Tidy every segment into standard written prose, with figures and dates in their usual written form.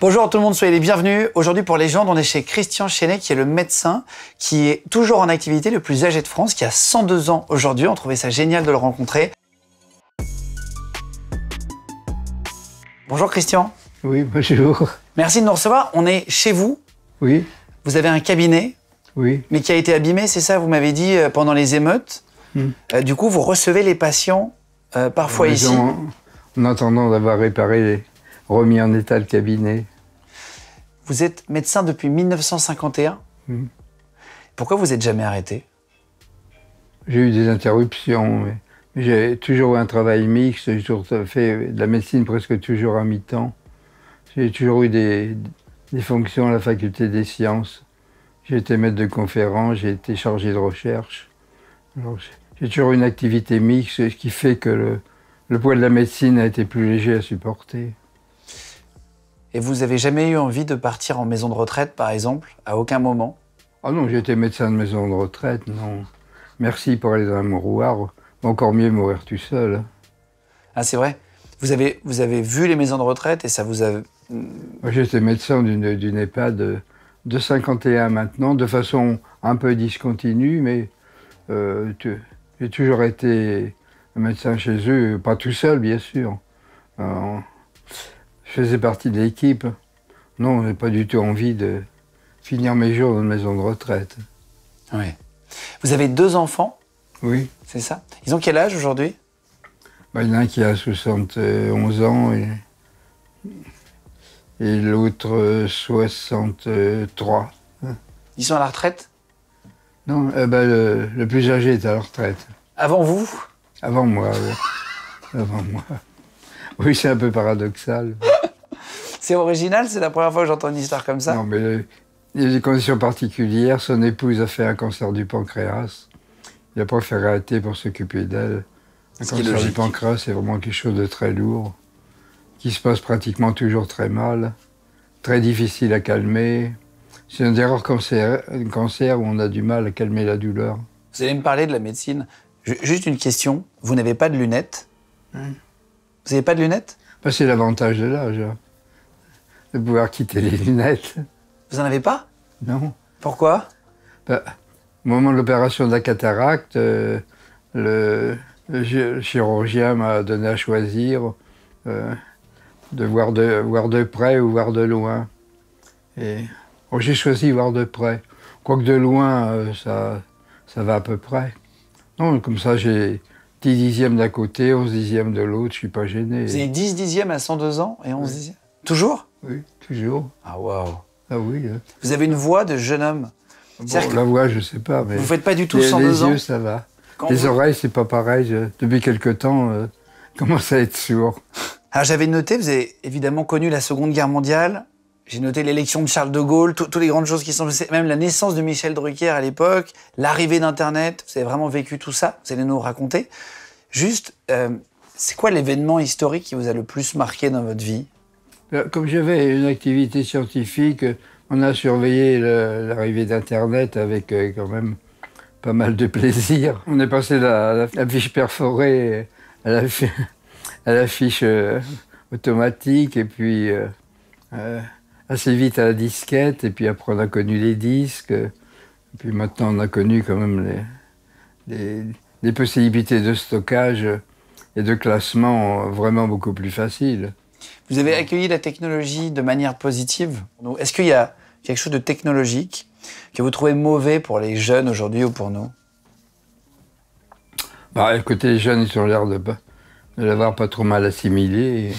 Bonjour tout le monde, soyez les bienvenus. Aujourd'hui pour Légende, on est chez Christian Chenet qui est le médecin qui est toujours en activité, le plus âgé de France, qui a 102 ans aujourd'hui. On trouvait ça génial de le rencontrer. Bonjour Christian. Oui, bonjour. Merci de nous recevoir. On est chez vous. Oui. Vous avez un cabinet. Oui. Mais qui a été abîmé, c'est ça, vous m'avez dit, pendant les émeutes. Du coup, vous recevez les patients parfois ici. En attendant d'avoir réparé, remis en état le cabinet. Vous êtes médecin depuis 1951. Pourquoi vous n'êtes jamais arrêté? J'ai eu des interruptions, mais j'ai toujours eu un travail mixte. J'ai toujours fait de la médecine presque toujours à mi-temps. J'ai toujours eu des fonctions à la faculté des sciences. J'ai été maître de conférence, j'ai été chargé de recherche. J'ai toujours eu une activité mixte, ce qui fait que le poids de la médecine a été plus léger à supporter. Et vous avez jamais eu envie de partir en maison de retraite, par exemple, à aucun moment? Ah non, j'ai été médecin de maison de retraite, non. Merci pour aller dans un mouroir. Encore mieux mourir tout seul. Ah, c'est vrai? Vous avez vu les maisons de retraite et ça vous a... Moi, j'étais médecin d'une EHPAD de 51 maintenant, de façon un peu discontinue, mais j'ai toujours été un médecin chez eux, pas tout seul, bien sûr. Je faisais partie de l'équipe. Non, j'ai pas du tout envie de finir mes jours dans une maison de retraite. Oui. Vous avez 2 enfants? Oui. C'est ça? Ils ont quel âge aujourd'hui? Il y en a un qui a 71 ans et l'autre 63. Ils sont à la retraite? Non, le plus âgé est à la retraite. Avant vous? Avant moi, oui. Avant moi. Oui, c'est un peu paradoxal. C'est original, c'est la première fois que j'entends une histoire comme ça? Non, mais il y a des conditions particulières. Son épouse a fait un cancer du pancréas. Il a préféré arrêter pour s'occuper d'elle. Un cancer du pancréas, c'est vraiment quelque chose de très lourd, qui se passe pratiquement toujours très mal, très difficile à calmer. C'est un des rares cancers où on a du mal à calmer la douleur. Vous allez me parler de la médecine. Juste une question, vous n'avez pas de lunettes? Vous n'avez pas de lunettes? C'est l'avantage de l'âge, hein, de pouvoir quitter les lunettes. Vous en avez pas? Non. Pourquoi? Au moment de l'opération de la cataracte, le chirurgien m'a donné à choisir de voir de près ou voir de loin. Et j'ai choisi voir de près. Quoique de loin, ça va à peu près. Non, comme ça, j'ai 10 dixièmes d'un côté, 11 dixièmes de l'autre, je suis pas gêné. Vous avez 10 dixièmes à 102 ans et 11 dixièmes? Toujours? Oui, toujours. Ah, waouh. Ah oui. Vous avez une voix de jeune homme. La voix, je sais pas, mais... Vous faites pas du tout 102 ans? Les yeux, ça va. Les oreilles, c'est pas pareil. Depuis quelque temps, je commence à être sourd. Alors j'avais noté, vous avez évidemment connu la Seconde Guerre mondiale. J'ai noté l'élection de Charles de Gaulle, toutes les grandes choses qui sont passées, même la naissance de Michel Drucker à l'époque, l'arrivée d'Internet. Vous avez vraiment vécu tout ça, vous allez nous raconter. Juste, c'est quoi l'événement historique qui vous a le plus marqué dans votre vie? Comme j'avais une activité scientifique, on a surveillé l'arrivée d'Internet avec quand même pas mal de plaisir. On est passé de la fiche perforée à la fiche automatique, et puis assez vite à la disquette, et puis après on a connu les disques, et puis maintenant on a connu quand même les possibilités de stockage et de classement vraiment beaucoup plus faciles. Vous avez accueilli la technologie de manière positive? Est-ce qu'il y a quelque chose de technologique que vous trouvez mauvais pour les jeunes aujourd'hui ou pour nous? Écoutez, les jeunes, ils ont l'air de l'avoir pas trop mal assimilé.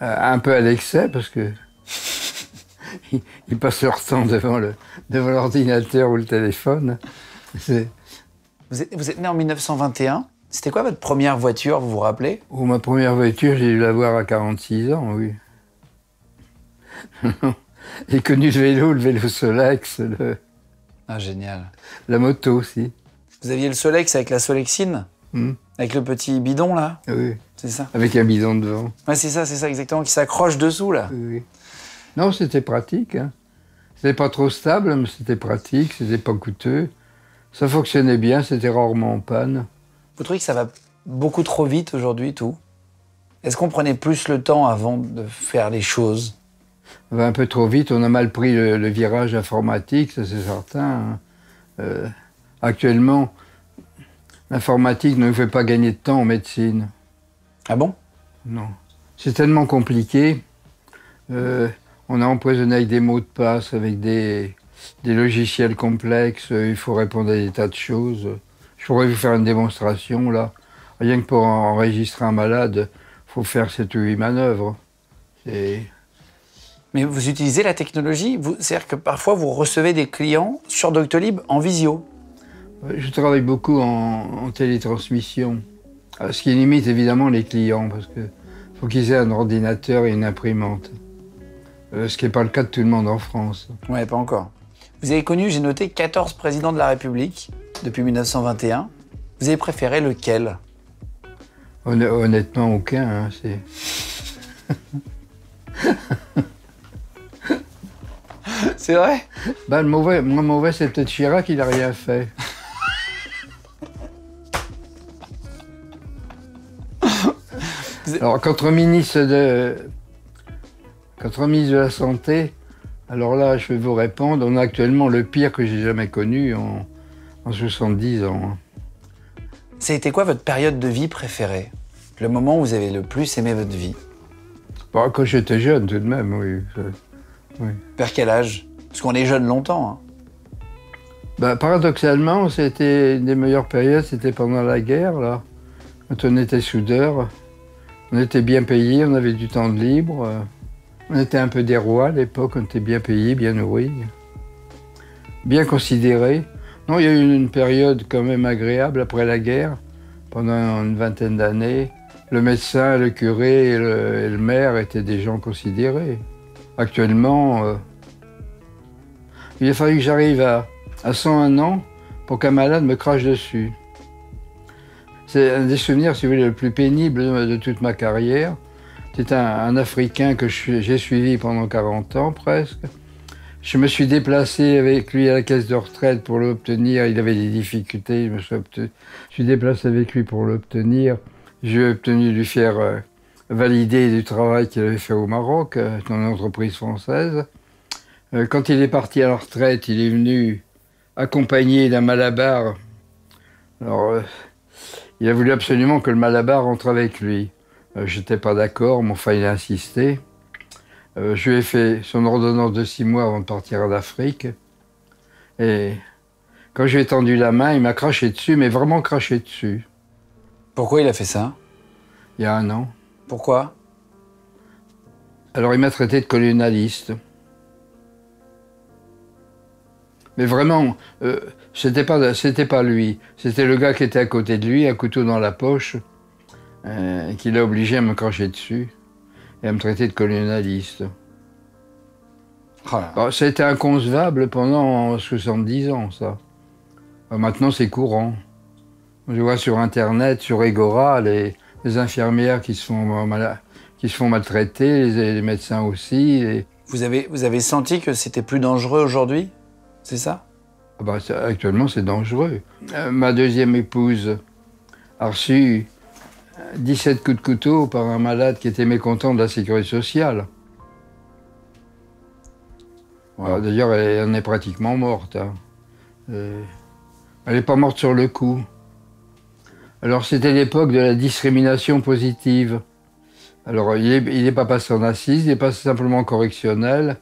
Un peu à l'excès, parce que ils passent leur temps devant l'ordinateur ou le téléphone. Vous êtes né en 1921. C'était quoi votre première voiture, vous vous rappelez? Ma première voiture, j'ai dû l'avoir à 46 ans, oui. J'ai connu le vélo Solex, Ah, génial. La moto aussi. Vous aviez le Solex avec la Solexine? Avec le petit bidon, là? Oui. C'est ça? Avec un bidon devant. Ouais, c'est ça exactement, qui s'accroche dessous, là. Oui. Non, c'était pratique, hein. C'était pas trop stable, mais c'était pratique, c'était pas coûteux. Ça fonctionnait bien, c'était rarement en panne. Vous trouvez que ça va beaucoup trop vite aujourd'hui, tout? Est-ce qu'on prenait plus le temps avant de faire les choses? On va un peu trop vite, on a mal pris le virage informatique, ça c'est certain, hein. Actuellement, l'informatique ne nous fait pas gagner de temps en médecine. Ah bon? Non. C'est tellement compliqué. On a empoisonné avec des mots de passe, avec des logiciels complexes. Il faut répondre à des tas de choses. Je pourrais vous faire une démonstration, là. Rien que pour enregistrer un malade, il faut faire 7 ou 8 manœuvres. Mais vous utilisez la technologie? C'est-à-dire que parfois, vous recevez des clients sur Doctolib en visio? Je travaille beaucoup en télétransmission. Ce qui limite évidemment les clients, parce qu'il faut qu'ils aient un ordinateur et une imprimante. Ce qui n'est pas le cas de tout le monde en France. Ouais, pas encore. Vous avez connu, j'ai noté, 14 présidents de la République depuis 1921. Vous avez préféré lequel? Honnêtement, aucun. Hein, C'est vrai? Ben, le moins mauvais, c'est peut-être Chirac, il n'a rien fait. Alors, contre ministre de la Santé, alors là, je vais vous répondre, on a actuellement le pire que j'ai jamais connu en 70 ans. Ça a été quoi votre période de vie préférée? Le moment où vous avez le plus aimé votre vie? Bon, quand j'étais jeune, tout de même, oui. Oui. Vers quel âge? Parce qu'on est jeune longtemps. Hein. Ben, paradoxalement, c'était une des meilleures périodes, c'était pendant la guerre, là. Quand on était soudeur, on était bien payé, on avait du temps de libre. On était un peu des rois à l'époque, on était bien payés, bien nourris, bien considérés. Non, il y a eu une période quand même agréable après la guerre, pendant une vingtaine d'années. Le médecin, le curé et le maire étaient des gens considérés. Actuellement, il a fallu que j'arrive à 101 ans pour qu'un malade me crache dessus. C'est un des souvenirs, si vous voulez, le plus pénible de toute ma carrière. C'est un Africain que j'ai suivi pendant 40 ans presque. Je me suis déplacé avec lui à la caisse de retraite pour l'obtenir. Il avait des difficultés, je suis déplacé avec lui pour l'obtenir. J'ai obtenu de lui faire valider du travail qu'il avait fait au Maroc, dans une entreprise française. Quand il est parti à la retraite, il est venu accompagné d'un malabar. Alors, il a voulu absolument que le malabar rentre avec lui. J'étais pas d'accord, mais enfin il a insisté. Je lui ai fait son ordonnance de 6 mois avant de partir en Afrique. Et quand je lui ai tendu la main, il m'a craché dessus, mais vraiment craché dessus. Pourquoi il a fait ça? Il y a 1 an. Pourquoi? Alors il m'a traité de colonialiste. Mais vraiment, c'était pas lui. C'était le gars qui était à côté de lui, un couteau dans la poche, qui l'a obligé à me cracher dessus et à me traiter de colonialiste. Alors, ça a été inconcevable pendant 70 ans, ça. Alors, maintenant, c'est courant. Je vois sur Internet, sur Egora, les infirmières qui se font maltraiter, les médecins aussi. Vous avez senti que c'était plus dangereux aujourd'hui? C'est ça? Actuellement, c'est dangereux. Ma deuxième épouse a reçu 17 coups de couteau par un malade qui était mécontent de la sécurité sociale. Wow. D'ailleurs, elle en est pratiquement morte. Hein. Elle n'est pas morte sur le coup. Alors, c'était l'époque de la discrimination positive. Alors, il n'est pas passé en assise, il est passé simplement en correctionnel.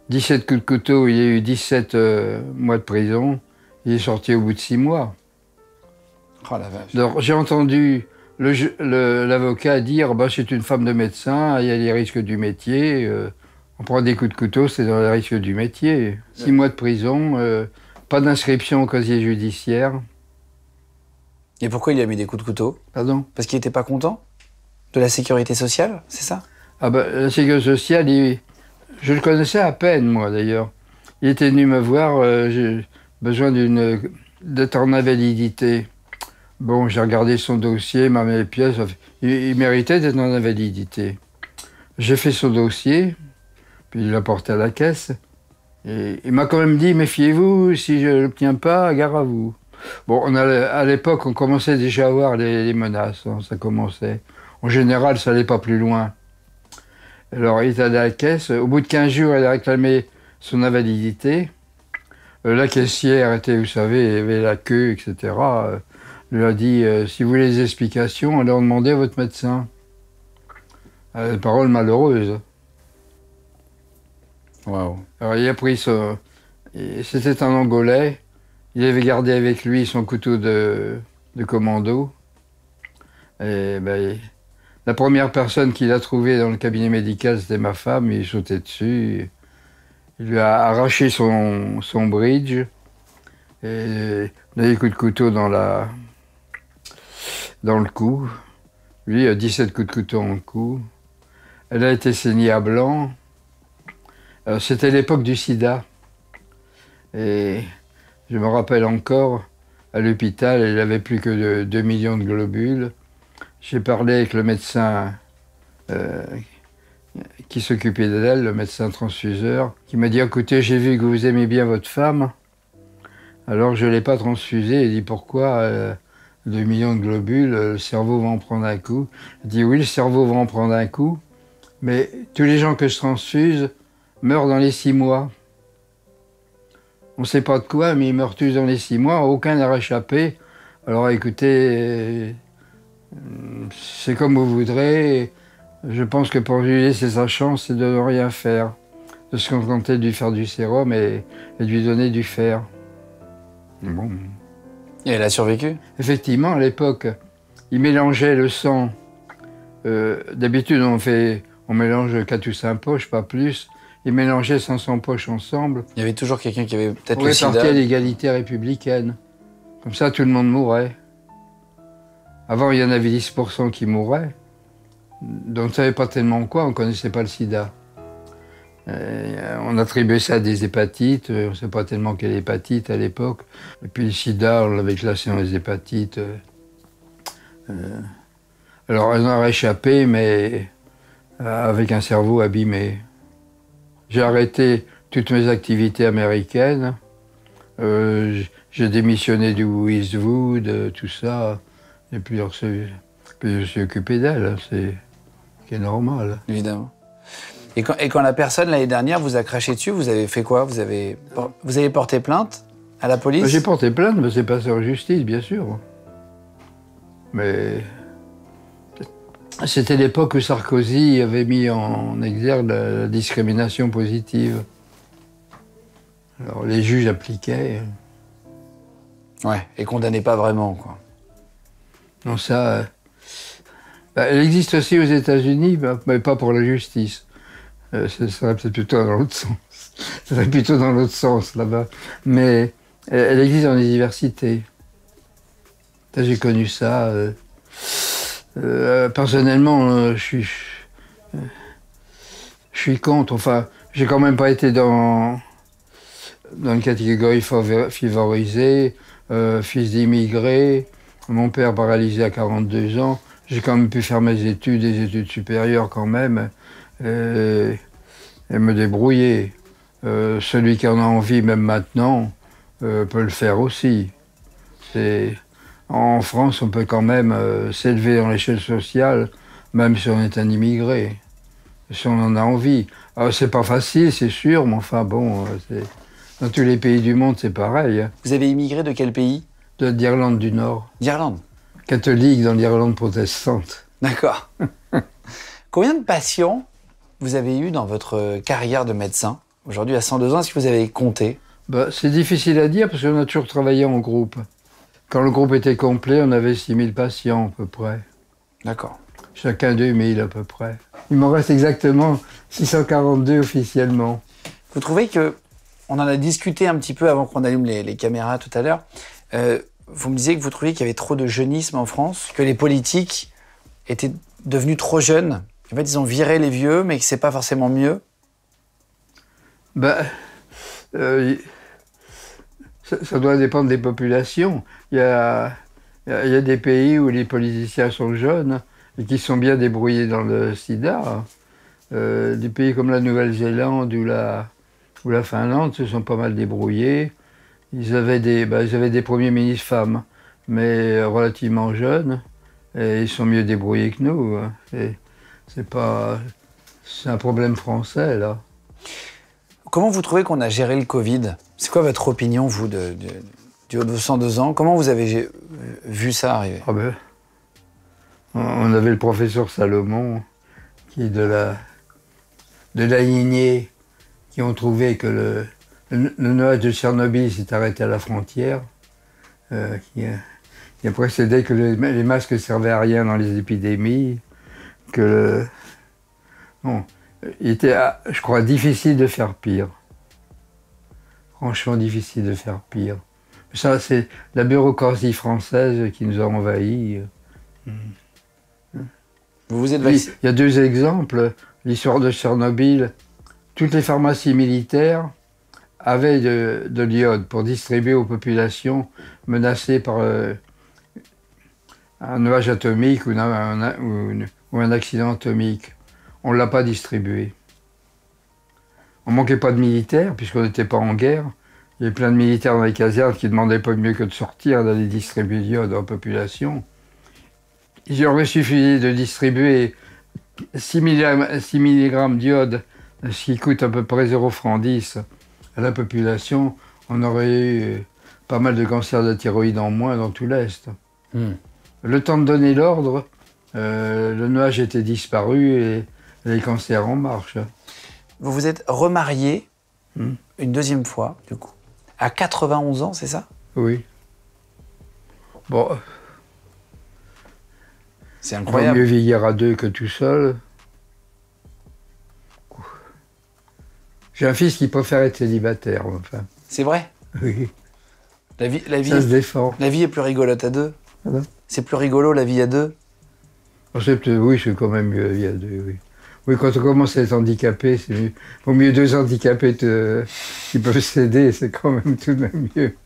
17 coups de couteau, il y a eu 17 mois de prison. Il est sorti au bout de 6 mois. Oh la vache. Alors, j'ai entendu l'avocat dire c'est une femme de médecin, il y a les risques du métier. On prend des coups de couteau, c'est dans les risques du métier. 6 mois de prison, pas d'inscription au casier judiciaire. Et pourquoi il a mis des coups de couteau? Pardon? Parce qu'il n'était pas content de la sécurité sociale, c'est ça? La sécurité sociale, je le connaissais à peine, moi, d'ailleurs. Il était venu me voir, j'ai besoin d'être en invalidité. Bon, j'ai regardé son dossier, m'a mis les pièces. Il méritait d'être en invalidité. J'ai fait son dossier, puis il l'a porté à la caisse. Et il m'a quand même dit, méfiez-vous, si je ne l'obtiens pas, gare à vous. Bon, à l'époque, on commençait déjà à voir les menaces, hein, ça commençait. En général, ça n'allait pas plus loin. Alors, il est allé à la caisse. Au bout de 15 jours, il a réclamé son invalidité. La caissière était, vous savez, il y avait la queue, etc. Elle lui a dit, si vous voulez des explications, allez en demander à votre médecin. Parole malheureuse. Waouh. Alors, il a pris son... C'était un Angolais. Il avait gardé avec lui son couteau de commando. Et ben, la première personne qu'il a trouvée dans le cabinet médical, c'était ma femme. Il sautait dessus. Il lui a arraché son bridge. Et il a eu des coups de couteau dans le cou. Lui a 17 coups de couteau dans le cou. Elle a été saignée à blanc. C'était l'époque du sida. Et je me rappelle encore, à l'hôpital, elle n'avait plus que 2 millions de globules. J'ai parlé avec le médecin qui s'occupait d'elle, le médecin transfuseur, qui m'a dit, écoutez, j'ai vu que vous aimez bien votre femme, alors je ne l'ai pas transfusée. Il dit, pourquoi 2 millions de globules, le cerveau va en prendre un coup. Il dit, oui, le cerveau va en prendre un coup, mais tous les gens que je transfuse meurent dans les 6 mois. On ne sait pas de quoi, mais ils meurent tous dans les 6 mois, aucun n'a réchappé. Alors écoutez, c'est comme vous voudrez. Je pense que pour lui laisser sa chance, c'est de ne rien faire. De se contenter de lui faire du sérum et de lui donner du fer. Bon. Et elle a survécu? Effectivement, à l'époque, il mélangeait le sang. D'habitude, on mélange 4 ou 5 poches, pas plus. Il mélangeait 500 poches ensemble. Il y avait toujours quelqu'un qui avait peut-être On le sida. répartait à l'égalité républicaine. Comme ça, tout le monde mourait. Avant, il y en avait 10% qui mouraient. Donc, on ne savait pas tellement quoi, on ne connaissait pas le sida. On attribuait ça à des hépatites, on ne savait pas tellement quelle hépatite à l'époque. Et puis le sida, on l'avait classé dans les hépatites. Alors, elle en a réchappé, mais avec un cerveau abîmé. J'ai arrêté toutes mes activités américaines. J'ai démissionné du Eastwood, tout ça. Et puis je suis occupé d'elle, c'est normal. Évidemment. Et quand la personne, l'année dernière, vous a craché dessus, vous avez fait quoi? Vous avez porté plainte à la police? J'ai porté plainte, mais c'est passé en justice, bien sûr. Mais c'était l'époque où Sarkozy avait mis en exergue la discrimination positive. Alors les juges appliquaient. Ouais, et condamnaient pas vraiment, quoi. Non, ça... elle existe aussi aux États-Unis, mais pas pour la justice. Ce serait peut-être plutôt dans l'autre sens. Ce serait plutôt dans l'autre sens, là-bas. Mais elle existe dans les universités. J'ai connu ça. Personnellement, je suis contre. Enfin, j'ai quand même pas été dans une catégorie favorisée, fils d'immigrés, mon père paralysé à 42 ans. J'ai quand même pu faire mes études, des études supérieures quand même, et me débrouiller. Celui qui en a envie, même maintenant, peut le faire aussi. En France, on peut quand même s'élever dans l'échelle sociale, même si on est un immigré, si on en a envie. Alors, c'est pas facile, c'est sûr, mais enfin bon, dans tous les pays du monde, c'est pareil. Hein. Vous avez immigré de quel pays? D'Irlande du Nord. D'Irlande? Catholique dans l'Irlande protestante. D'accord. Combien de patients vous avez eu dans votre carrière de médecin? Aujourd'hui, à 102 ans, est-ce que vous avez compté? C'est difficile à dire parce qu'on a toujours travaillé en groupe. Quand le groupe était complet, on avait 6000 patients à peu près. D'accord. Chacun 2000 à peu près. Il m'en reste exactement 642 officiellement. Vous trouvez que, on en a discuté un petit peu avant qu'on allume les caméras tout à l'heure, vous me disiez que vous trouviez qu'il y avait trop de jeunisme en France, que les politiques étaient devenus trop jeunes. En fait, ils ont viré les vieux, mais que c'est pas forcément mieux. Ça doit dépendre des populations. Il y a des pays où les politiciens sont jeunes et qui sont bien débrouillés dans le sida. Des pays comme la Nouvelle-Zélande ou la Finlande se sont pas mal débrouillés. Ils avaient des premiers ministres femmes, mais relativement jeunes. Et ils sont mieux débrouillés que nous. Hein. C'est un problème français, là. Comment vous trouvez qu'on a géré le Covid? C'est quoi votre opinion, vous, du haut de vos 102 ans? Comment vous avez vu ça arriver? Ah ben, on avait le professeur Salomon, qui est de la lignée, qui ont trouvé que le nuage de Tchernobyl s'est arrêté à la frontière, qui a précédé que les masques servaient à rien dans les épidémies, bon, il était, je crois, difficile de faire pire. Franchement, difficile de faire pire. Ça, c'est la bureaucratie française qui nous a envahis. Vous vous êtes Il y a 2 exemples. L'histoire de Tchernobyl, toutes les pharmacies militaires avaient de l'iode pour distribuer aux populations menacées par un nuage atomique ou un accident atomique. On ne l'a pas distribué. On ne manquait pas de militaires, puisqu'on n'était pas en guerre. Il y avait plein de militaires dans les casernes qui demandaient pas mieux que de sortir, d'aller distribuer l'iode aux populations. Il aurait suffi de distribuer 6 mg d'iode, ce qui coûte à peu près 0,10 francs à la population. On aurait eu pas mal de cancers de thyroïde en moins dans tout l'Est. Le temps de donner l'ordre, le nuage était disparu et les cancers en marche. Vous vous êtes remarié une deuxième fois, du coup, à 91 ans, c'est ça? Oui. Bon. C'est incroyable. Vaut mieux vieillir à 2 que tout seul. J'ai un fils qui préfère être célibataire, enfin. C'est vrai? Oui. La vie Ça se défend. La vie est plus rigolote à 2? Voilà. C'est plus rigolo, la vie à 2? Oui, c'est quand même mieux la vie à 2, oui. Oui, quand on commence à être handicapé, c'est mieux. Vaut mieux 2 handicapés qui peuvent s'aider, c'est quand même tout de même mieux.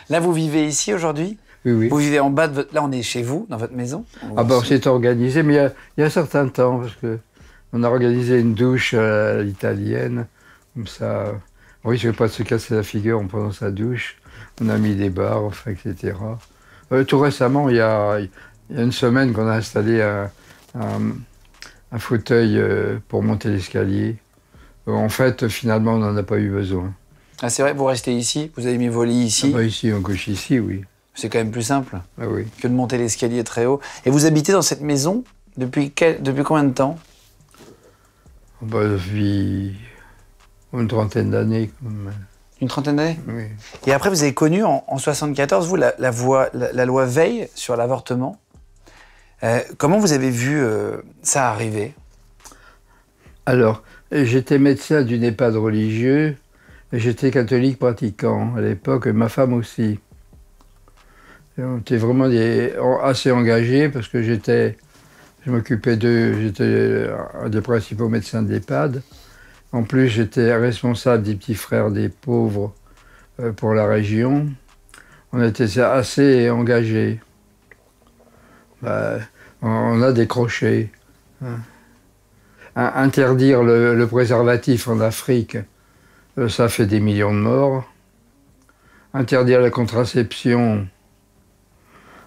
Là, vous vivez ici aujourd'hui? Oui, oui. Vous vivez en bas de votre... Là, on est chez vous, dans votre maison? Ah ben, on s'est organisé, mais il y a un certain temps, parce qu'on a organisé une douche à l'italienne, comme ça, on risque pas de se casser la figure en prenant sa douche. On a mis des barres, enfin, etc. Tout récemment, il y a une semaine qu'on a installé un fauteuil pour monter l'escalier. En fait, finalement, on n'en a pas eu besoin. Ah, c'est vrai, vous restez ici? Vous avez mis vos lits ici? Ah bah ici, on couche ici, oui. C'est quand même plus simple Ah oui. que de monter l'escalier très haut. Et vous habitez dans cette maison depuis combien de temps? Bah, depuis une trentaine d'années. Une trentaine d'années? Oui. Et après, vous avez connu en 74, vous, la loi Veil sur l'avortement. Comment vous avez vu ça arriver? Alors, j'étais médecin d'une EHPAD religieux, et j'étais catholique pratiquant à l'époque, et ma femme aussi. Et on était vraiment assez engagés parce que j'étais un des principaux médecins de l'EHPAD. En plus, j'étais responsable des petits frères des pauvres pour la région. On était assez engagés. On a décroché. Interdire le préservatif en Afrique, ça fait des millions de morts. Interdire la contraception,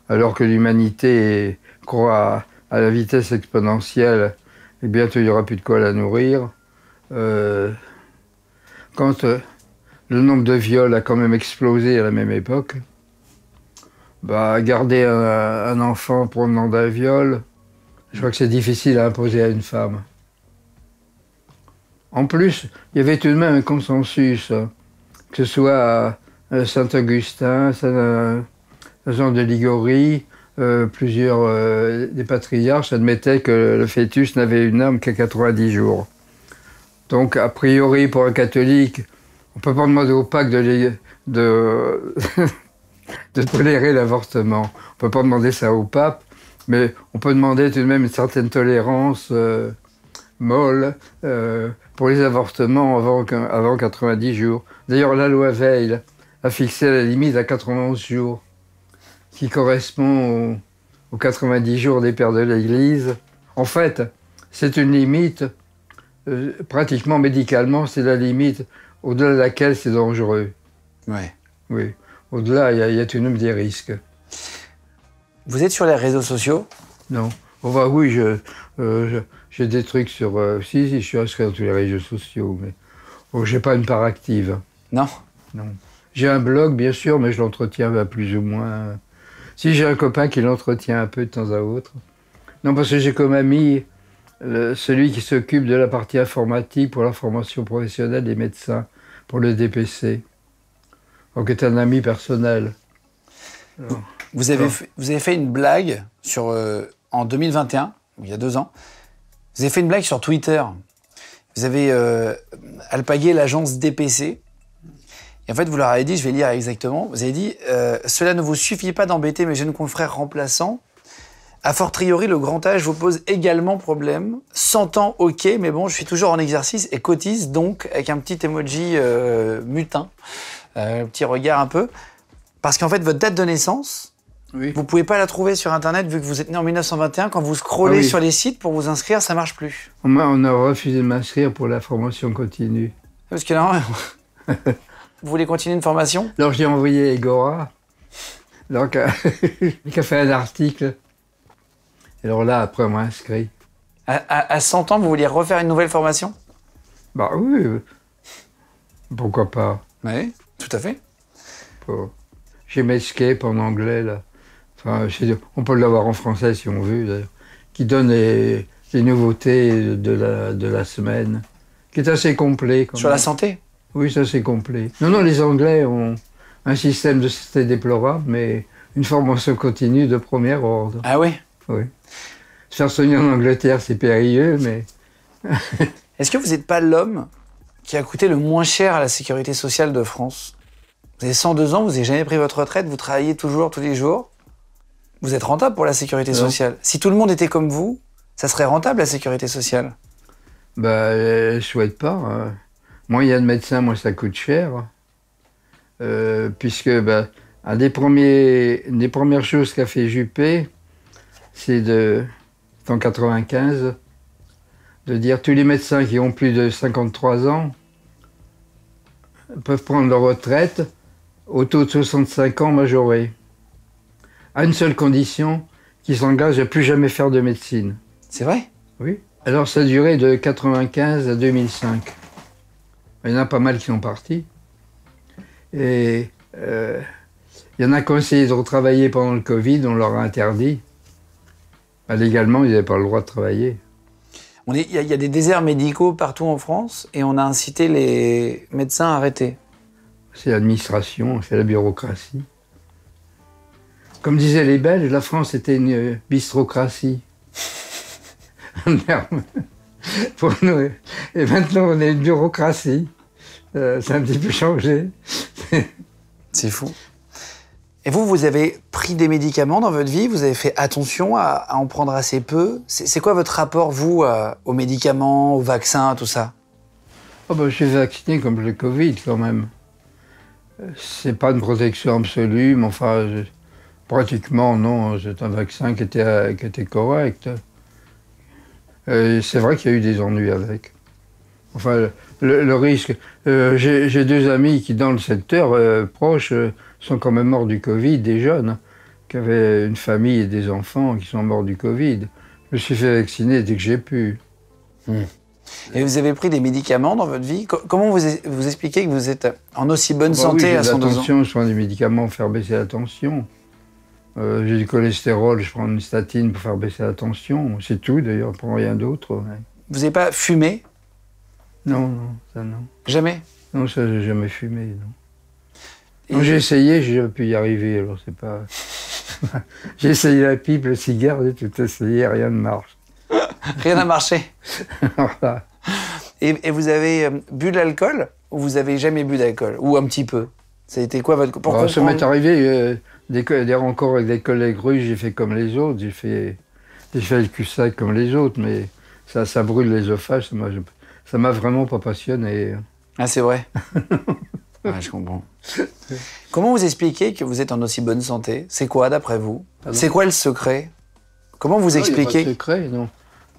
alors que l'humanité croît à la vitesse exponentielle, et bientôt il n'y aura plus de quoi la nourrir. Quand le nombre de viols a quand même explosé à la même époque, garder un enfant provenant d'un viol, je crois que c'est difficile à imposer à une femme. En plus, il y avait tout de même un consensus, que ce soit à Saint-Augustin, Saint-Jean de Ligorie, plusieurs des patriarches admettaient que le fœtus n'avait une âme qu'à 90 jours. Donc, a priori, pour un catholique, on ne peut pas demander au pape de tolérer l'avortement. On ne peut pas demander ça au pape, mais on peut demander tout de même une certaine tolérance molle pour les avortements avant 90 jours. D'ailleurs, la loi Veil a fixé la limite à 91 jours, qui correspond aux 90 jours des pères de l'Église. En fait, c'est une limite, pratiquement médicalement, c'est la limite au-delà de laquelle c'est dangereux. Ouais. Oui. Au-delà, il y a tout de même des risques. Vous êtes sur les réseaux sociaux? Non. Enfin, oui, j'ai des trucs sur... si, je suis inscrit dans tous les réseaux sociaux, mais bon, j'ai pas une part active. Non. Non. J'ai un blog, bien sûr, mais je l'entretiens plus ou moins. Si, j'ai un copain qui l'entretient un peu de temps à autre. Non, parce que j'ai comme ami celui qui s'occupe de la partie informatique pour la formation professionnelle des médecins, pour le DPC. Donc, est un ami personnel. Alors, Vous avez fait une blague en 2021, il y a 2 ans. Vous avez fait une blague sur Twitter. Vous avez alpagué l'agence DPC. Et en fait, vous leur avez dit, je vais lire exactement, vous avez dit « Cela ne vous suffit pas d'embêter mes jeunes confrères remplaçants. A fortiori, le grand âge vous pose également problème. 100 ans, ok, mais bon, je suis toujours en exercice et cotise, donc, avec un petit emoji mutin, petit regard un peu. Parce qu'en fait, votre date de naissance, oui. Vous pouvez pas la trouver sur Internet, vu que vous êtes né en 1921. Quand vous scrollez sur les sites pour vous inscrire, ça marche plus. On a refusé de m'inscrire pour la formation continue. Parce que là, vous voulez continuer une formation? Alors j'ai envoyé Egora, donc, qui a fait un article. Et alors là, après, on m'a inscrit. À 100 ans, vous vouliez refaire une nouvelle formation? Bah oui, pourquoi pas. Oui, tout à fait. J'ai Medscape en anglais, là. Enfin, on peut l'avoir en français si on veut, d'ailleurs. Qui donne les nouveautés de la semaine. Qui est assez complet. Sur la santé? Oui, c'est assez complet. Non, les Anglais ont un système de santé déplorable, mais une formation continue de premier ordre. Ah oui? Oui. Se faire soigner en Angleterre, c'est périlleux, mais... Est-ce que vous n'êtes pas l'homme qui a coûté le moins cher à la sécurité sociale de France? Vous avez 102 ans, vous n'avez jamais pris votre retraite, vous travaillez toujours, tous les jours. Vous êtes rentable pour la sécurité sociale. Si tout le monde était comme vous, ça serait rentable, la sécurité sociale? Bah, je souhaite pas. Hein. Moins il y a de médecins, moins ça coûte cher. Puisque, bah, une des premières choses qu'a fait Juppé, c'est en 95, de dire tous les médecins qui ont plus de 53 ans peuvent prendre leur retraite au taux de 65 ans majoré, à une seule condition, qu'ils s'engagent à plus jamais faire de médecine. C'est vrai? Oui. Alors ça a duré de 95 à 2005. Il y en a pas mal qui sont partis. Et il y en a qui ont essayé de retravailler pendant le Covid, on leur a interdit. Ben, légalement, ils n'avaient pas le droit de travailler. Il y a des déserts médicaux partout en France et on a incité les médecins à arrêter. C'est l'administration, c'est la bureaucratie. Comme disaient les Belges, la France était une bistrocratie. Pour nous. Et maintenant, on est une bureaucratie. Ça a un petit peu changé. C'est fou. Et vous avez pris des médicaments dans votre vie? Vous avez fait attention à en prendre assez peu? C'est quoi votre rapport, vous, aux médicaments, aux vaccins, tout ça? Oh ben, je suis vacciné comme le Covid, quand même. C'est pas une protection absolue, mais enfin, pratiquement, non. C'est un vaccin qui était correct. C'est vrai qu'il y a eu des ennuis avec. Enfin, le risque... j'ai 2 amis qui, dans le secteur proche, sont quand même morts du Covid, des jeunes, qui avaient une famille et des enfants qui sont morts du Covid. Je me suis fait vacciner dès que j'ai pu. Et vous avez pris des médicaments dans votre vie? Comment vous expliquez que vous êtes en aussi bonne santé à 102 ans? Je prends des médicaments pour faire baisser la tension. J'ai du cholestérol, je prends une statine pour faire baisser la tension. C'est tout, d'ailleurs, pour rien d'autre. Ouais. Vous n'avez pas fumé? Non, ça non. Jamais? Non, ça, j'ai jamais fumé, non. J'ai essayé, j'ai jamais pu y arriver, alors c'est pas... J'ai essayé la pipe, le cigare, j'ai tout essayé, rien ne marche. Rien n'a marché? Voilà. Et vous avez bu de l'alcool ou vous avez jamais bu d'alcool? Ou un petit peu? Ça a été quoi votre... Ça m'est arrivé, des rencontres avec des collègues russes, j'ai fait comme les autres, j'ai fait le cul-sac comme les autres, mais ça brûle l'œsophage, ça m'a vraiment pas passionné. Ah, c'est vrai? Ouais, je comprends. Comment vous expliquez que vous êtes en aussi bonne santé? C'est quoi, d'après vous? C'est quoi le secret? Comment vous expliquez? Il n'y a pas de secret, non.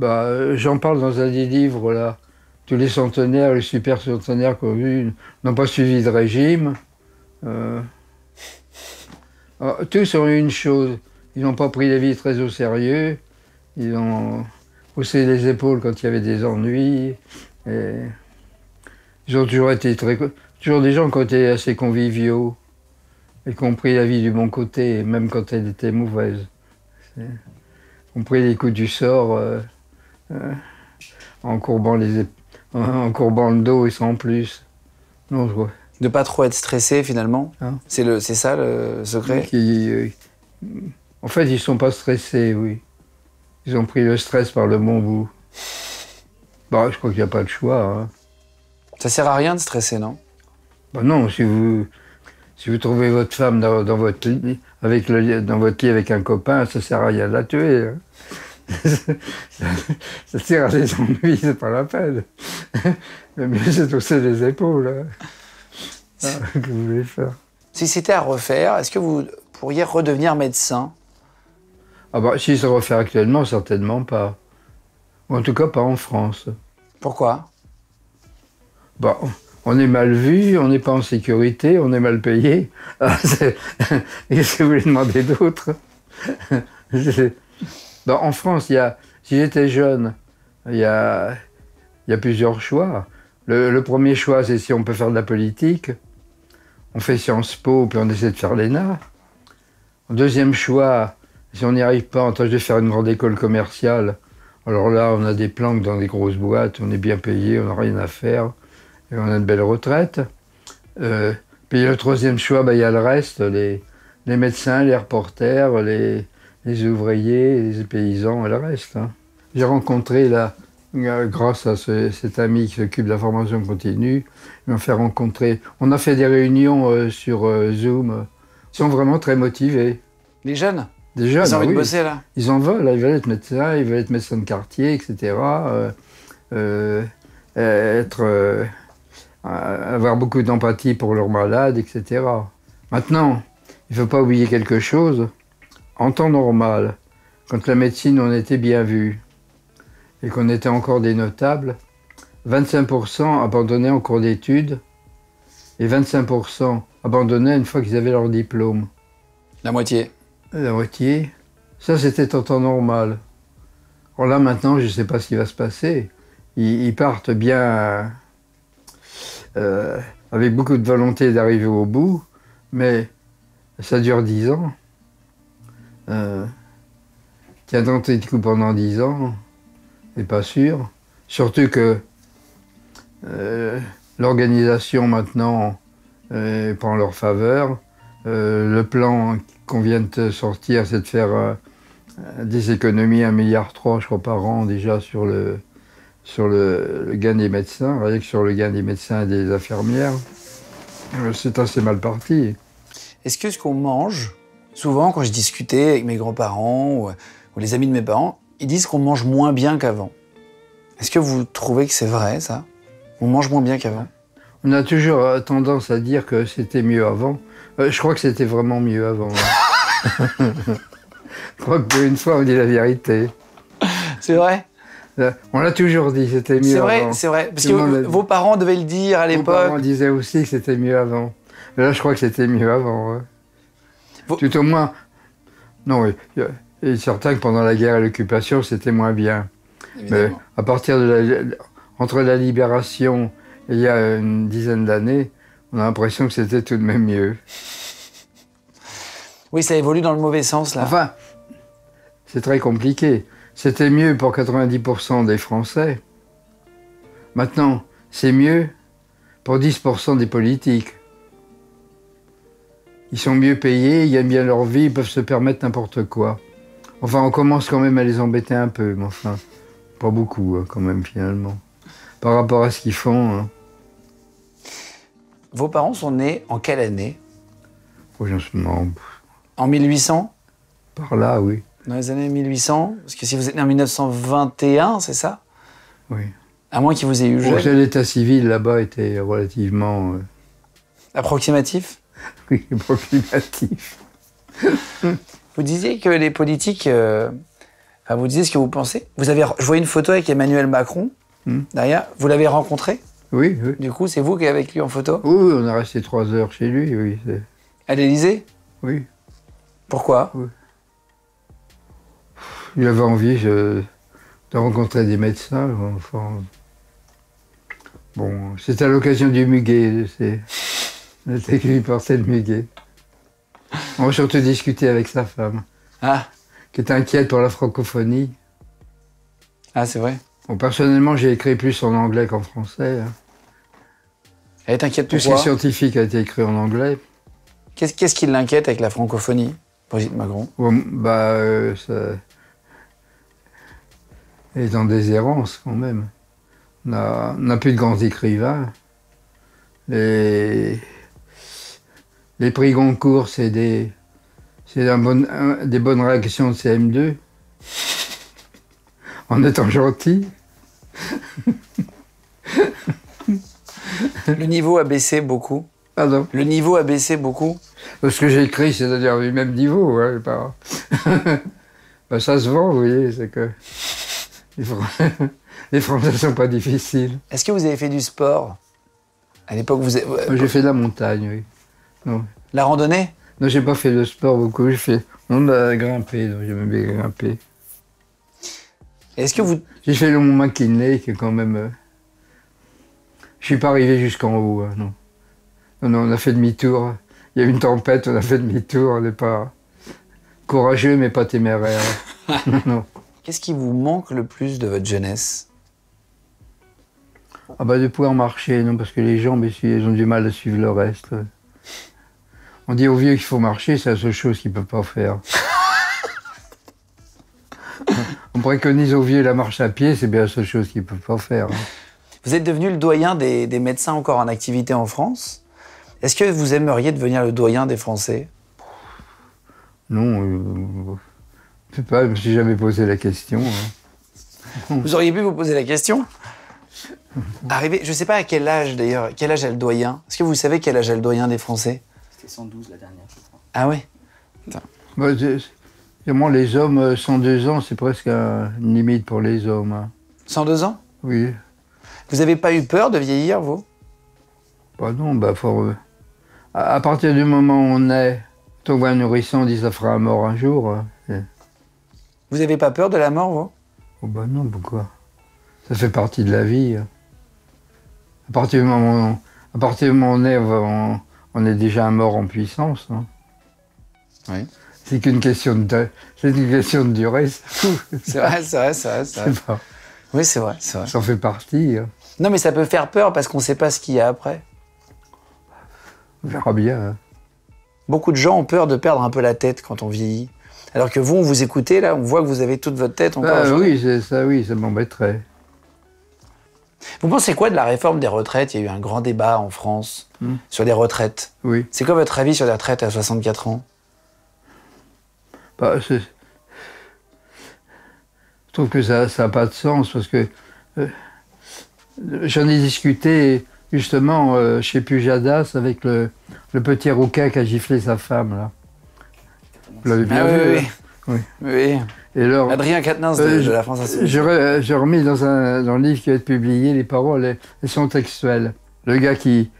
Bah, j'en parle dans un des livres, là. Tous les centenaires, les super centenaires qu'on a vus n'ont pas suivi de régime. Tous ont eu une chose. Ils n'ont pas pris la vie très au sérieux. Ils ont haussé les épaules quand il y avait des ennuis. Et ils ont toujours été toujours des gens qui ont été assez conviviaux et qui ont pris la vie du bon côté, même quand elle était mauvaise. Ils ont pris les coups du sort en courbant en courbant le dos et sans plus. Non, je vois. De pas trop être stressé finalement. Hein? C'est ça le secret. En fait, ils sont pas stressés, oui. Ils ont pris le stress par le bon bout. Bah, je crois qu'il n'y a pas de choix. Hein. Ça sert à rien de stresser, non? Bah non, si vous trouvez votre femme dans votre lit avec un copain, ça sert à rien de la tuer. Hein. Ça tire à des ennuis, c'est pas la peine. Le mieux, c'est d'hausser les épaules. Hein. Ah, que vous voulez faire? Si c'était à refaire, est-ce que vous pourriez redevenir médecin? Ah bah, si ça refait actuellement, certainement pas. Ou en tout cas, pas en France. Pourquoi? Bah, on est mal vu, on n'est pas en sécurité, on est mal payé. Ah, qu'est-ce que vous voulez demander d'autre? Bah, en France, si j'étais jeune, il y a plusieurs choix. Le premier choix, c'est si on peut faire de la politique. On fait Sciences Po, puis on essaie de faire l'ENA. Deuxième choix, si on n'y arrive pas, on tâche de faire une grande école commerciale. Alors là, on a des planques dans des grosses boîtes, on est bien payé, on n'a rien à faire, et on a une belle retraite. Puis le troisième choix, bah, y a le reste, les médecins, les reporters, les ouvriers, les paysans et le reste. Hein. J'ai rencontré là, grâce à cet ami qui s'occupe de la formation continue, il m'a fait rencontrer. On a fait des réunions sur Zoom. Ils sont vraiment très motivés. Les jeunes? Des jeunes, ils ont envie oui. de bosser là? Ils en veulent, là, ils veulent être médecins, ils veulent être médecins de quartier, etc. Avoir beaucoup d'empathie pour leurs malades, etc. Maintenant, il ne faut pas oublier quelque chose. En temps normal, quand la médecine, on était bien vu et qu'on était encore des notables, 25% abandonnaient en cours d'études et 25% abandonnaient une fois qu'ils avaient leur diplôme. La moitié. La moitié. Ça, c'était en temps normal. Alors là, maintenant, je ne sais pas ce qui va se passer. Ils partent bien avec beaucoup de volonté d'arriver au bout, mais ça dure 10 ans. Tiens, tenter de coup pendant 10 ans, c'est pas sûr. Surtout que l'organisation, maintenant, prend leur faveur. Le plan qu'on vient de sortir, c'est de faire des économies 1,3 milliard, je crois, par an déjà sur le gain des médecins, rien que sur le gain des médecins et des infirmières. C'est assez mal parti. Est-ce que ce qu'on mange, souvent quand je discutais avec mes grands-parents ou les amis de mes parents, ils disent qu'on mange moins bien qu'avant. Est-ce que vous trouvez que c'est vrai, ça? On mange moins bien qu'avant? On a toujours tendance à dire que c'était mieux avant. Je crois que c'était vraiment mieux avant. Hein. Je crois qu'une fois, on dit la vérité. C'est vrai? On l'a toujours dit, c'était mieux avant. C'est vrai. Parce que vos parents devaient le dire à l'époque. Vos parents disaient aussi que c'était mieux avant. Mais là, je crois que c'était mieux avant. Ouais. Tout au moins... Non, oui. Il est certain que pendant la guerre et l'occupation, c'était moins bien. Évidemment. Mais à partir entre la libération et il y a une dizaine d'années, on a l'impression que c'était tout de même mieux. Oui, ça évolue dans le mauvais sens, là. Enfin, c'est très compliqué. C'était mieux pour 90% des Français. Maintenant, c'est mieux pour 10% des politiques. Ils sont mieux payés, ils gagnent bien leur vie, ils peuvent se permettre n'importe quoi. Enfin, on commence quand même à les embêter un peu, mais enfin, pas beaucoup, quand même, finalement. Par rapport à ce qu'ils font. Hein. Vos parents sont nés en quelle année? Oui, en 1800? Par là, oui. Dans les années 1800? Parce que si vous êtes né en 1921, c'est ça? Oui. À moins qu'il vous ait eu jeune. L'état civil, là-bas, était relativement... Approximatif? Oui, approximatif. Vous disiez que les politiques... vous disiez ce que vous pensez. Je vois une photo avec Emmanuel Macron, derrière. Vous l'avez rencontré? Oui, oui. Du coup, c'est vous qui êtes avec lui en photo? Oui, on a resté 3 heures chez lui, oui. À l'Élysée? Oui. Pourquoi? Oui. J'avais envie de rencontrer des médecins. Enfin, bon, c'était à l'occasion du muguet. C'était qui lui portait le muguet. On a surtout discuté avec sa femme, qui était inquiète pour la francophonie. Ah, c'est vrai. Bon, personnellement, j'ai écrit plus en anglais qu'en français. Elle est inquiète Tout ce qui pourquoi? est scientifique a été écrit en anglais. Qu'est-ce qui l'inquiète avec la francophonie, Brigitte Macron? Bon, ça est en déshérence quand même. On n'a plus de grands écrivains. Les prix Goncourt, c'est des bonnes réactions de CM2. En étant gentil. Le niveau a baissé beaucoup. Pardon. Le niveau a baissé beaucoup. Ce que j'ai écrit, c'est-à-dire du même niveau. Hein, pas... ben, ça se vend, vous voyez, c'est que les Français ne sont pas difficiles. Est-ce que vous avez fait du sport? À l'époque, vous avez... J'ai fait de la montagne, oui. Non. La randonnée? Non, j'ai pas fait de sport beaucoup. On a grimpé, donc j'aimais bien grimper. Est-ce que vous... J'ai fait le mont McKinley, qui est quand même... Je suis pas arrivé jusqu'en haut, hein, non. Non, on a fait demi-tour. Il y a eu une tempête, on a fait demi-tour. On n'est pas courageux, mais pas téméraire. Non. Qu'est-ce qui vous manque le plus de votre jeunesse? Ah bah de pouvoir marcher, non, parce que les jambes, ils ont du mal à suivre le reste. On dit aux vieux qu'il faut marcher, c'est la seule chose qu'ils ne peuvent pas faire. On préconise aux vieux la marche à pied, c'est bien la seule chose qu'ils ne peuvent pas faire. Vous êtes devenu le doyen des médecins encore en activité en France. Est-ce que vous aimeriez devenir le doyen des Français? Non, je sais pas, je ne me suis jamais posé la question. Vous auriez pu vous poser la question? Arrivé, je ne sais pas à quel âge d'ailleurs, quel âge a le doyen? Est-ce que vous savez quel âge a le doyen des Français? C'était 112 la dernière, je crois. Ah ouais? Bah, les hommes, 102 ans, c'est presque une limite pour les hommes. Hein. 102 ans? Oui. Vous n'avez pas eu peur de vieillir, vous? Bah non, bah faut... À partir du moment où on est, quand on voit un nourrisson, on dit ça fera un mort un jour. Vous n'avez pas peur de la mort, vous? Oh bah non, pourquoi? Ça fait partie de la vie. À partir du moment où on est, on est déjà un mort en puissance. Hein. Oui. C'est qu'une question de durée, c'est tout. C'est vrai. Pas... Oui, c'est vrai. Ça en fait partie. Hein. Non, mais ça peut faire peur parce qu'on ne sait pas ce qu'il y a après. On verra bien. Hein. Beaucoup de gens ont peur de perdre un peu la tête quand on vieillit. Alors que vous, on vous écoutez, là, on voit que vous avez toute votre tête encore. Oui, ça m'embêterait. Vous pensez quoi de la réforme des retraites? Il y a eu un grand débat en France sur les retraites. Oui. C'est quoi votre avis sur les retraites à 64 ans? Bah, je trouve que ça n'a pas de sens parce que j'en ai discuté justement chez Pujadas avec le petit rouquin qui a giflé sa femme. Là. Vous l'avez bien vu? Oui. Et alors, Adrien Quatennens de la France Insoumise. J'ai remis dans le livre qui va être publié, les paroles, elles sont textuelles. Le gars qui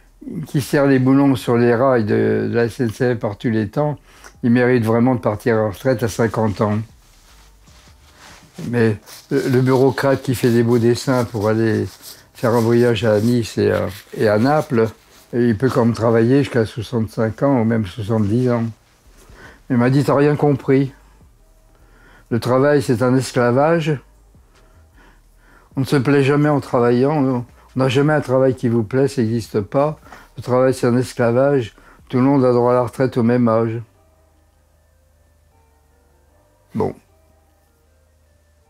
serre les boulons sur les rails de la SNCF par tous les temps, il mérite vraiment de partir en retraite à 50 ans. Mais le bureaucrate qui fait des beaux dessins pour aller faire un voyage à Nice et à Naples, il peut quand même travailler jusqu'à 65 ans ou même 70 ans. Il m'a dit, t'as rien compris. Le travail, c'est un esclavage. On ne se plaît jamais en travaillant. On n'a jamais un travail qui vous plaît, ça n'existe pas. Le travail, c'est un esclavage. Tout le monde a droit à la retraite au même âge. Bon.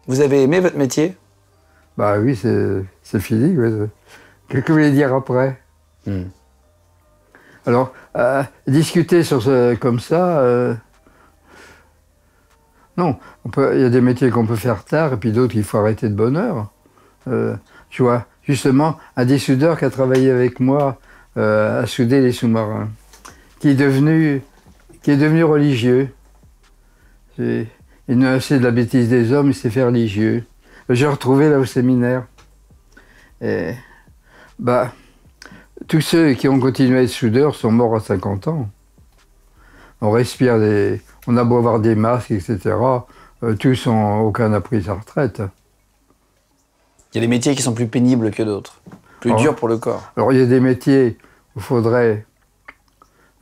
Vous avez aimé votre métier? Bah oui, c'est fini. Ouais. Qu'est-ce que vous voulez dire après? Alors, discuter sur comme ça... non, il y a des métiers qu'on peut faire tard et puis d'autres qu'il faut arrêter de bonne heure. Tu vois, justement, un des soudeurs qui a travaillé avec moi à souder les sous-marins, qui est devenu religieux. Il n'a assez de la bêtise des hommes, il s'est fait religieux. J'ai retrouvé là au séminaire. Et, bah, tous ceux qui ont continué à être soudeurs sont morts à 50 ans. On respire on a beau avoir des masques, etc. Tous aucun n'a pris sa retraite. Il y a des métiers qui sont plus pénibles que d'autres, plus durs pour le corps. Alors il y a des métiers où il faudrait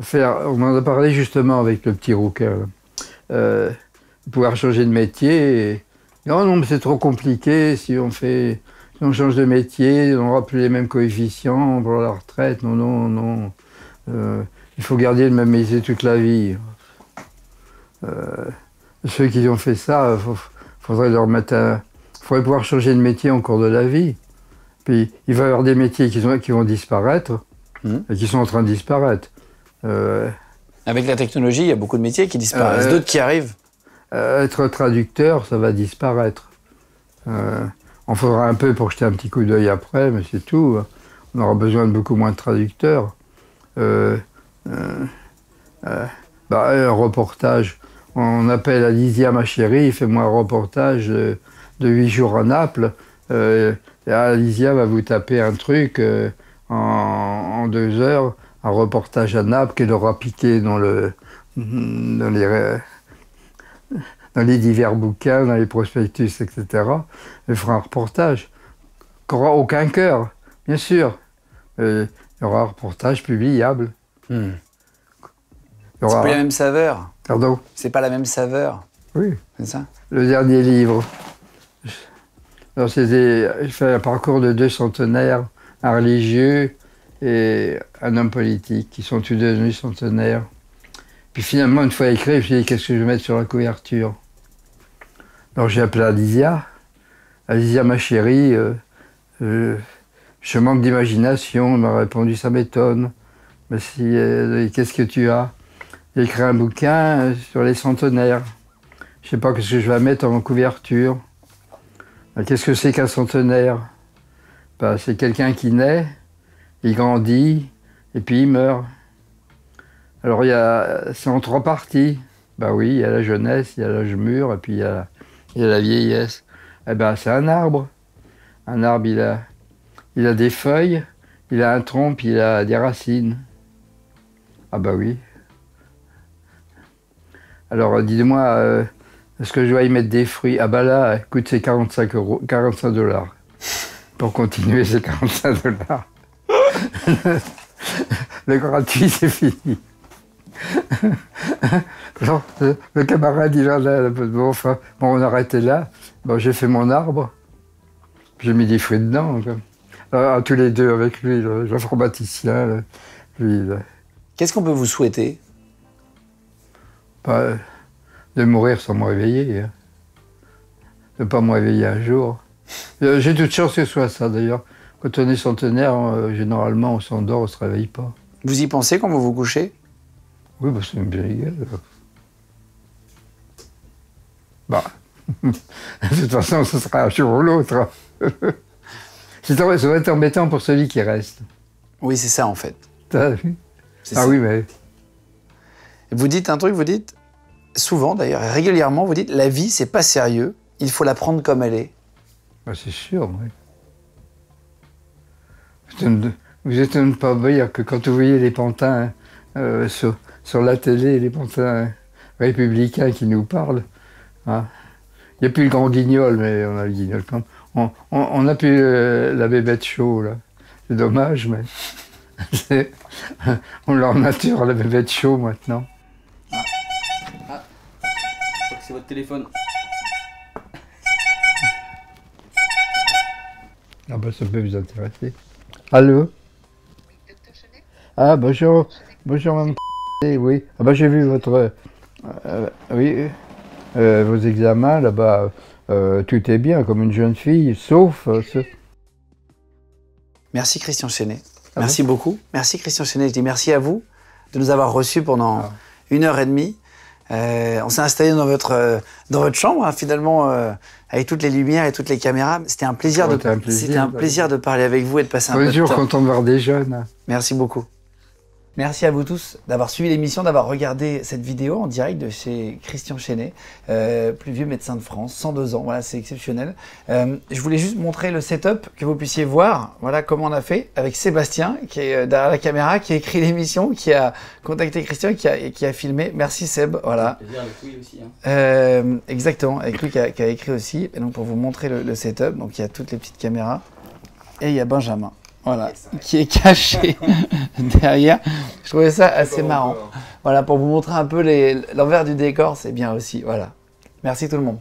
faire, on en a parlé justement avec le petit rouquin, pouvoir changer de métier. Et, non, mais c'est trop compliqué, si on change de métier, on n'aura plus les mêmes coefficients pour la retraite. Non. Il faut garder le même métier toute la vie. Ceux qui ont fait ça, faudrait leur mettre faudrait pouvoir changer de métier en cours de la vie. Puis il va y avoir des métiers qui vont disparaître, et qui sont en train de disparaître. Avec la technologie, il y a beaucoup de métiers qui disparaissent, d'autres qui arrivent. Être traducteur, ça va disparaître. On faudra un peu pour jeter un petit coup d'œil après, mais c'est tout. On aura besoin de beaucoup moins de traducteurs. Un reportage, on appelle Alizia, ma chérie, fais-moi un reportage de 8 jours à Naples. Alizia va vous taper un truc en 2 heures, un reportage à Naples qu'elle aura piqué dans les divers bouquins, dans les prospectus, etc. Elle fera un reportage qui n'aura aucun cœur, bien sûr. Il y aura un reportage publiable. C'est pas la même saveur. Pardon? C'est pas la même saveur. Oui. C'est ça? Le dernier livre. Alors j'ai fait un parcours de 2 centenaires, un religieux et un homme politique, qui sont tous devenus centenaires. Puis finalement, une fois écrit, je me suis dit, qu'est-ce que je vais mettre sur la couverture? Alors j'ai appelé Alizia. Alizia, ma chérie, je manque d'imagination. Elle m'a répondu, ça m'étonne. Mais qu'est-ce que tu as? J'ai écrit un bouquin sur les centenaires. Je ne sais pas ce que je vais mettre en couverture. Qu'est-ce que c'est qu'un centenaire? C'est quelqu'un qui naît, il grandit, et puis il meurt. Alors c'est en 3 parties. Oui, il y a la jeunesse, il y a l'âge mûr, et puis il y a la vieillesse. C'est un arbre. Un arbre, il a des feuilles, il a un tronc, puis il a des racines. Oui. Alors dites-moi, est-ce que je dois y mettre des fruits? Là, écoute, c'est 45 $. Pour continuer, c'est 45 $. Le gratuit, c'est fini. Alors, le camarade, il en a, on arrêtait là. J'ai fait mon arbre. J'ai mis des fruits dedans. Alors, tous les deux avec lui, le informaticien. Qu'est-ce qu'on peut vous souhaiter? De mourir sans me réveiller. Hein. De ne pas me réveiller un jour. J'ai toute chance que ce soit ça, d'ailleurs. Quand on est centenaire, généralement, on s'endort, on ne se réveille pas. Vous y pensez quand vous vous couchez? Oui, c'est bien égal. De toute façon, ce sera un jour ou l'autre. Ça va être embêtant pour celui qui reste. Oui, c'est ça, en fait. Ah oui, mais... Vous dites un truc, vous dites, souvent d'ailleurs, et régulièrement, vous dites, la vie, c'est pas sérieux, il faut la prendre comme elle est. C'est sûr, oui. Vous êtes de ne pas dire que quand vous voyez les pantins sur la télé, les pantins républicains qui nous parlent, hein, il n'y a plus le grand guignol, mais on a le guignol quand même. On n'a plus la bébête chaud, là. C'est dommage, mais... on leur nature la bébête chaud maintenant. Je crois que c'est votre téléphone. Ça peut vous intéresser. Allô? Bonjour. Bonjour, Mme. Oui. J'ai vu votre... vos examens, là-bas. Tout est bien, comme une jeune fille, sauf... Merci, Christian Chenet. Merci beaucoup. Merci, Christian Chenet. Je dis merci à vous de nous avoir reçus pendant 1h30. On s'est installé dans votre chambre, hein, finalement, avec toutes les lumières et toutes les caméras. C'était un plaisir, plaisir de parler avec vous et de passer un peu de temps. On est toujours content de voir des jeunes. Merci beaucoup. Merci à vous tous d'avoir suivi l'émission, d'avoir regardé cette vidéo en direct de chez Christian Chenet, plus vieux médecin de France, 102 ans, voilà, c'est exceptionnel. Je voulais juste montrer le setup, que vous puissiez voir, voilà comment on a fait avec Sébastien, qui est derrière la caméra, qui a écrit l'émission, qui a contacté Christian et qui a filmé. Merci Seb, voilà. Plaisir avec lui aussi. Hein. Exactement, avec lui qui a écrit aussi. Et donc pour vous montrer le setup, donc il y a toutes les petites caméras et il y a Benjamin. Voilà, qui est caché derrière. Je trouvais ça assez marrant. Voilà, pour vous montrer un peu l'envers du décor, c'est bien aussi. Voilà. Merci tout le monde.